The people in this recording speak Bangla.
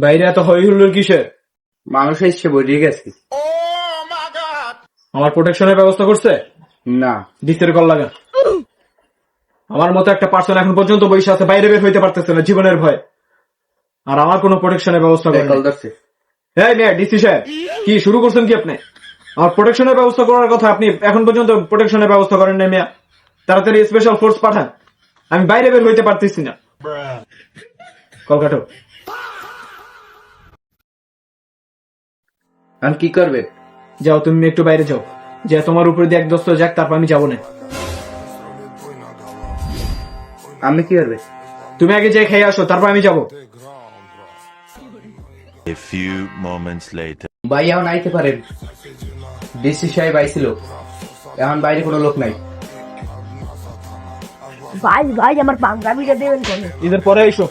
বাইরে এত হই হুল্লোড় কিসের? মানুষ এসে বেরিয়ে গেছে। আমার প্রোটেকশনের ব্যবস্থা করছে? না, ডিসের কল লাগা। আমার মতো একটা পার্সন এখন পর্যন্ত বসে আছে, বাইরে বের হইতে পারতেছে না জীবনের ভয়, আর আমার কোনো প্রোটেকশনের ব্যবস্থা করেন কল ধরছে। এই মেয়ে ডিসি সাহেব, কি শুরু করছেন কি আপনি? আমার প্রোটেকশনের ব্যবস্থা করার কথা, আপনি এখন পর্যন্ত প্রোটেকশনের ব্যবস্থা করেন না মেয়া। তাড়াতাড়ি স্পেশাল ফোর্স পাঠান, আমি বাইরে বের হইতে পারতেছি না। কল কাটো। এখন কি করবে? যাও তুমি একটু বাইরে যাও, যে তোমার উপরে দিয়ে এক দস্ত যাক, তারপর আমি যাবো না। আমি কি করবে? তুমি আগে যে খেয়ে আসো, তারপর আমি যাবো। A few moments later. ভাই এখন আইতে পারেন, ডিসি সাহেব আইছিল, এখন বাইরে কোনো লোক নাই। ভাই ভাই আমার পাঞ্জাবিটা দেবেন কোনে? ঈদের পরে এসো।